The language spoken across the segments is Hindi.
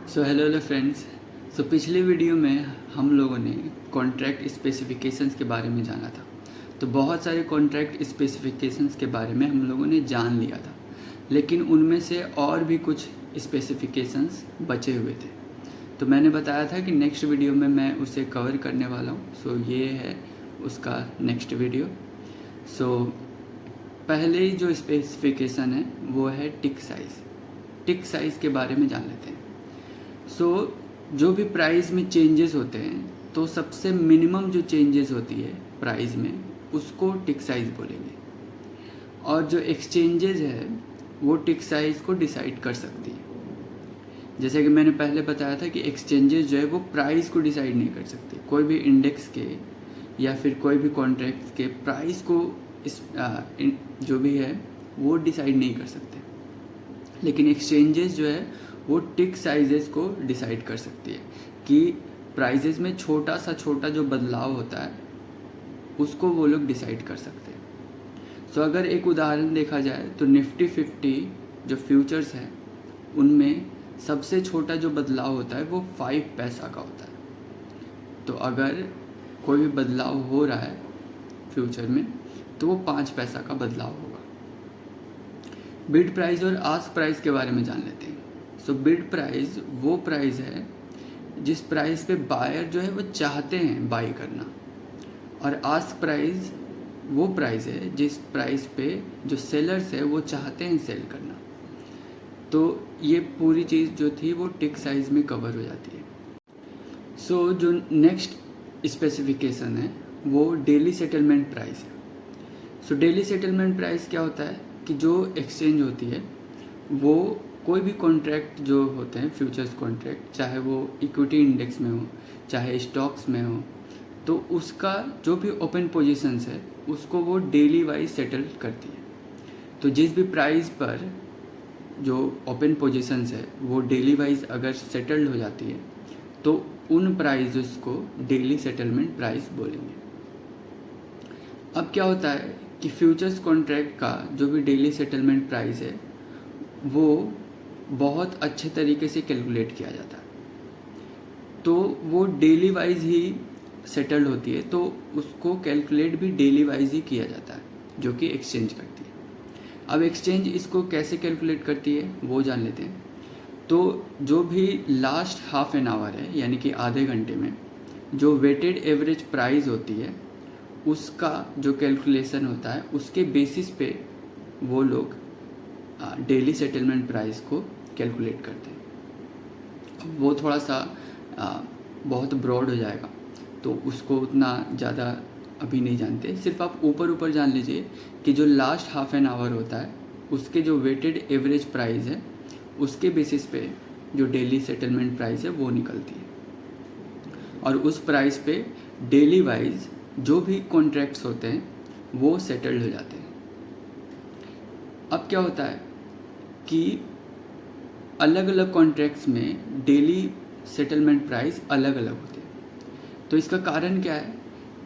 Hello friends. पिछले वीडियो में हम लोगों ने कॉन्ट्रैक्ट स्पेसिफिकेशंस के बारे में जाना था। तो बहुत सारे कॉन्ट्रैक्ट स्पेसिफिकेशंस के बारे में हम लोगों ने जान लिया था, लेकिन उनमें से और भी कुछ स्पेसिफिकेशंस बचे हुए थे। तो मैंने बताया था कि नेक्स्ट वीडियो में मैं उसे कवर करने वाला हूँ। ये है उसका नेक्स्ट वीडियो। पहले ही जो स्पेसिफिकेशन है वो है टिक साइज़। टिक साइज़ के बारे में जान लेते हैं। जो भी प्राइस में चेंजेस होते हैं, तो सबसे मिनिमम जो चेंजेस होती है प्राइस में, उसको टिक साइज़ बोलेंगे। और जो एक्सचेंजेस है वो टिक साइज़ को डिसाइड कर सकती है। जैसे कि मैंने पहले बताया था कि एक्सचेंजेस जो है वो प्राइस को डिसाइड नहीं कर सकते। कोई भी इंडेक्स के या फिर कोई भी कॉन्ट्रैक्ट के प्राइस को जो भी है वो डिसाइड नहीं कर सकते, लेकिन एक्सचेंजेस जो है वो टिक साइजेस को डिसाइड कर सकती है कि प्राइजेस में छोटा जो बदलाव होता है उसको वो लोग डिसाइड कर सकते हैं। अगर एक उदाहरण देखा जाए तो निफ्टी 50 जो फ्यूचर्स हैं उनमें सबसे छोटा जो बदलाव होता है वो 5 पैसा का होता है। तो अगर कोई भी बदलाव हो रहा है फ्यूचर में तो वो 5 पैसा का बदलाव होगा। बिड प्राइस और आस्क प्राइस के बारे में जान लेते हैं। बिड प्राइस वो प्राइस है जिस प्राइस पे बायर जो है वो चाहते हैं बाई करना, और आस्क प्राइस वो प्राइस है जिस प्राइस पे जो सेलर्स है वो चाहते हैं सेल करना। तो ये पूरी चीज़ जो थी वो टिक साइज में कवर हो जाती है। जो नेक्स्ट स्पेसिफिकेशन है वो डेली सेटलमेंट प्राइस है। डेली सेटलमेंट प्राइस क्या होता है कि जो एक्सचेंज होती है वो कोई भी कॉन्ट्रैक्ट जो होते हैं फ्यूचर्स कॉन्ट्रैक्ट, चाहे वो इक्विटी इंडेक्स में हो चाहे स्टॉक्स में हो, तो उसका जो भी ओपन पोजीशंस है उसको वो डेली वाइज सेटल करती है। तो जिस भी प्राइस पर जो ओपन पोजीशंस है वो डेली वाइज अगर सेटल्ड हो जाती है तो उन प्राइजेस को डेली सेटलमेंट प्राइस बोलेंगे। अब क्या होता है कि फ्यूचर्स कॉन्ट्रैक्ट का जो भी डेली सेटलमेंट प्राइस है वो बहुत अच्छे तरीके से कैलकुलेट किया जाता है। तो वो डेली वाइज ही सेटल्ड होती है, तो उसको कैलकुलेट भी डेली वाइज ही किया जाता है, जो कि एक्सचेंज करती है। अब एक्सचेंज इसको कैसे कैलकुलेट करती है वो जान लेते हैं। तो जो भी लास्ट हाफ एन आवर है, यानी कि आधे घंटे में जो वेटेड एवरेज प्राइस होती है उसका जो कैलकुलेशन होता है उसके बेसिस पे वो लोग डेली सेटलमेंट प्राइस को कैलकुलेट करते हैं। अब वो थोड़ा सा बहुत ब्रॉड हो जाएगा, तो उसको उतना ज़्यादा अभी नहीं जानते। सिर्फ आप ऊपर जान लीजिए कि जो लास्ट हाफ एन आवर होता है उसके जो वेटेड एवरेज प्राइस है उसके बेसिस पे जो डेली सेटलमेंट प्राइस है वो निकलती है, और उस प्राइस पे डेली वाइज जो भी कॉन्ट्रैक्ट्स होते हैं वो सेटल्ड हो जाते हैं। अब क्या होता है कि अलग अलग कॉन्ट्रैक्ट्स में डेली सेटलमेंट प्राइस अलग अलग होते हैं। तो इसका कारण क्या है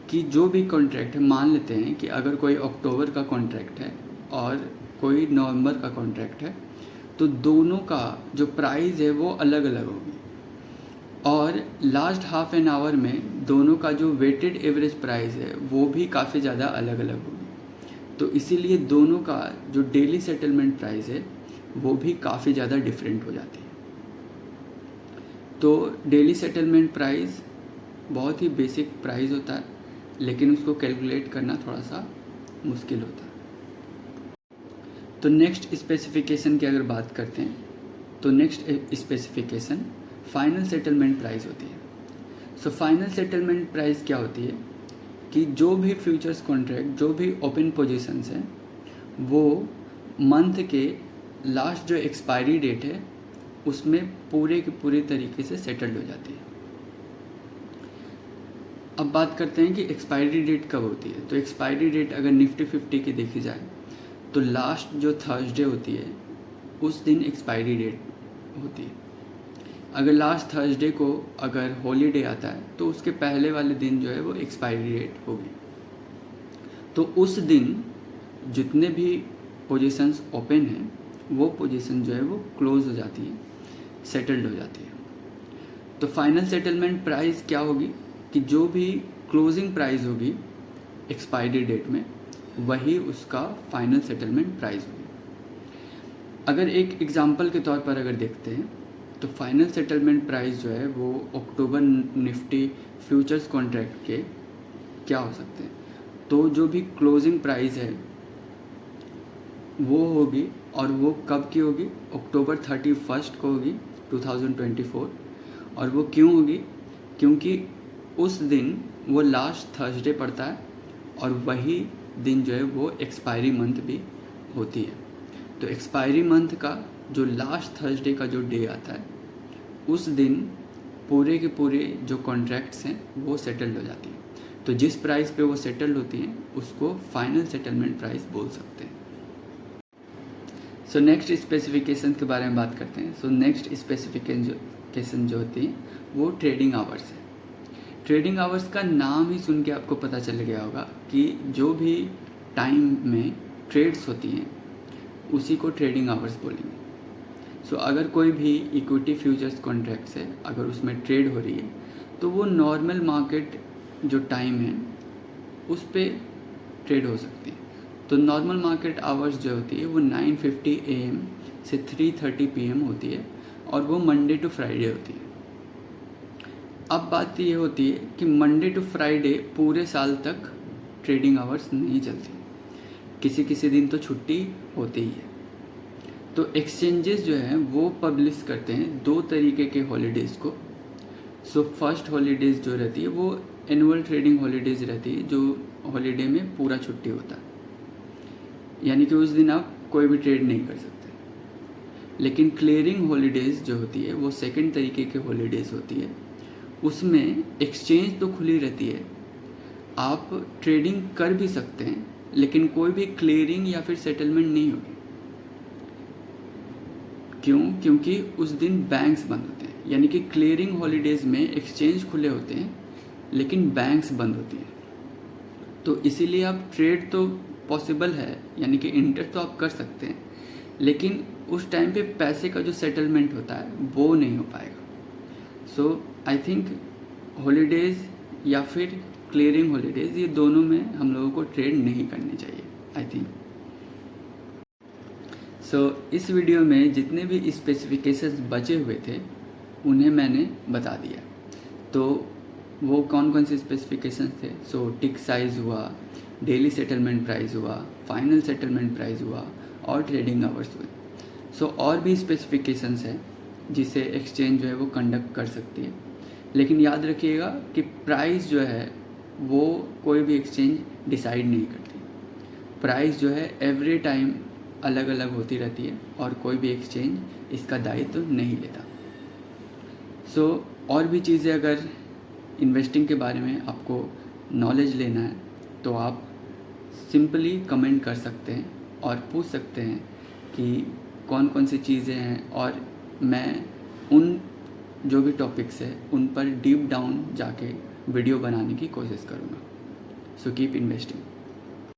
कि जो भी कॉन्ट्रैक्ट है, मान लेते हैं कि अगर कोई अक्टूबर का कॉन्ट्रैक्ट है और कोई नवंबर का कॉन्ट्रैक्ट है, तो दोनों का जो प्राइस है वो अलग अलग होगी, और लास्ट हाफ एन आवर में दोनों का जो वेटेड एवरेज प्राइस है वो भी काफ़ी ज़्यादा अलग अलग होगी। तो इसीलिए दोनों का जो डेली सेटलमेंट प्राइस है वो भी काफ़ी ज़्यादा डिफरेंट हो जाती है। तो डेली सेटलमेंट प्राइस बहुत ही बेसिक प्राइस होता है, लेकिन उसको कैलकुलेट करना थोड़ा सा मुश्किल होता है। तो नेक्स्ट स्पेसिफिकेशन की अगर बात करते हैं तो next specification final settlement price होती है। फाइनल सेटलमेंट प्राइस क्या होती है कि जो भी फ्यूचर्स कॉन्ट्रैक्ट, जो भी ओपन पोजीशंस हैं, वो मंथ के लास्ट जो एक्सपायरी डेट है उसमें पूरे के पूरे तरीके से सेटल्ड हो जाती है। अब बात करते हैं कि एक्सपायरी डेट कब होती है। तो एक्सपायरी डेट अगर निफ्टी 50 की देखी जाए तो लास्ट जो थर्सडे होती है उस दिन एक्सपायरी डेट होती है। अगर लास्ट थर्सडे को अगर हॉलीडे आता है तो उसके पहले वाले दिन जो है वो एक्सपायरी डेट होगी। तो उस दिन जितने भी पोजीशंस ओपन हैं वो पोजीशन जो है वो क्लोज हो जाती है, सेटल्ड हो जाती है। तो फाइनल सेटलमेंट प्राइस क्या होगी कि जो भी क्लोजिंग प्राइस होगी एक्सपायरी डेट में वही उसका फाइनल सेटलमेंट प्राइस होगी। अगर एक एग्जांपल के तौर पर अगर देखते हैं तो फाइनल सेटलमेंट प्राइस जो है वो अक्टूबर निफ्टी फ्यूचर्स कॉन्ट्रैक्ट के क्या हो सकते हैं, तो जो भी क्लोजिंग प्राइस है वो होगी, और वो कब की होगी, अक्टूबर 31 को होगी 2024। और वो क्यों होगी, क्योंकि उस दिन वो लास्ट थर्सडे पड़ता है और वही दिन जो है वो एक्सपायरी मंथ भी होती है। तो एक्सपायरी मंथ का जो लास्ट थर्सडे का जो डे आता है उस दिन पूरे के पूरे जो कॉन्ट्रैक्ट्स हैं वो सेटल्ड हो जाती हैं। तो जिस प्राइस पे वो सेटल्ड होती हैं उसको फाइनल सेटलमेंट प्राइस बोल सकते हैं। सो नेक्स्ट स्पेसिफिकेशन के बारे में बात करते हैं। सो नेक्स्ट स्पेसिफिकेशन जो होती है वो ट्रेडिंग आवर्स है। ट्रेडिंग आवर्स का नाम ही सुन के आपको पता चल गया होगा कि जो भी टाइम में ट्रेड्स होती हैं उसी को ट्रेडिंग आवर्स बोलेंगे। सो अगर कोई भी इक्विटी फ्यूचर्स कॉन्ट्रैक्ट्स है, अगर उसमें ट्रेड हो रही है तो वो नॉर्मल मार्केट जो टाइम है उस पर ट्रेड हो सकती है। तो नॉर्मल मार्केट आवर्स जो होती है वो 9:50 AM से 3:30 PM होती है और वो मंडे टू फ्राइडे होती है। अब बात ये होती है कि मंडे टू फ्राइडे पूरे साल तक ट्रेडिंग आवर्स नहीं चलती, किसी किसी दिन तो छुट्टी होती ही है। तो एक्सचेंजेस जो हैं वो पब्लिश करते हैं 2 तरीके के हॉलीडेज़ को। सो फर्स्ट हॉलीडेज़ जो रहती है वो एनुअल ट्रेडिंग हॉलीडेज़ रहती है, जो हॉलीडे में पूरा छुट्टी होता है, यानी कि उस दिन आप कोई भी ट्रेड नहीं कर सकते। लेकिन क्लियरिंग हॉलीडेज़ जो होती है वो सेकंड तरीके के हॉलीडेज़ होती है, उसमें एक्सचेंज तो खुली रहती है, आप ट्रेडिंग कर भी सकते हैं लेकिन कोई भी क्लियरिंग या फिर सेटलमेंट नहीं होगी। क्यों? क्योंकि उस दिन बैंक्स बंद होते हैं, यानी कि क्लियरिंग हॉलीडेज़ में एक्सचेंज खुले होते हैं लेकिन बैंक्स बंद होती हैं। तो इसीलिए आप ट्रेड तो पॉसिबल है, यानी कि इंटर तो आप कर सकते हैं, लेकिन उस टाइम पे पैसे का जो सेटलमेंट होता है वो नहीं हो पाएगा। सो आई थिंक हॉलीडेज़ या फिर क्लियरिंग हॉलीडेज़ ये दोनों में हम लोगों को ट्रेड नहीं करनी चाहिए आई थिंक। सो इस वीडियो में जितने भी स्पेसिफिकेशंस बचे हुए थे उन्हें मैंने बता दिया। तो वो कौन कौन से स्पेसिफिकेशंस थे? सो टिक साइज़ हुआ, डेली सेटलमेंट प्राइस हुआ, फाइनल सेटलमेंट प्राइस हुआ और ट्रेडिंग आवर्स हुए। सो और भी स्पेसिफिकेशंस हैं जिसे एक्सचेंज जो है वो कंडक्ट कर सकती है, लेकिन याद रखिएगा कि प्राइस जो है वो कोई भी एक्सचेंज डिसाइड नहीं करती। प्राइस जो है एवरी टाइम अलग अलग होती रहती है और कोई भी एक्सचेंज इसका दायित्व नहीं लेता। सो और भी चीज़ें अगर इन्वेस्टिंग के बारे में आपको नॉलेज लेना है तो आप सिंपली कमेंट कर सकते हैं और पूछ सकते हैं कि कौन कौन सी चीज़ें हैं, और मैं उन जो भी टॉपिक्स है उन पर डीप डाउन जाके वीडियो बनाने की कोशिश करूँगा। So keep investing.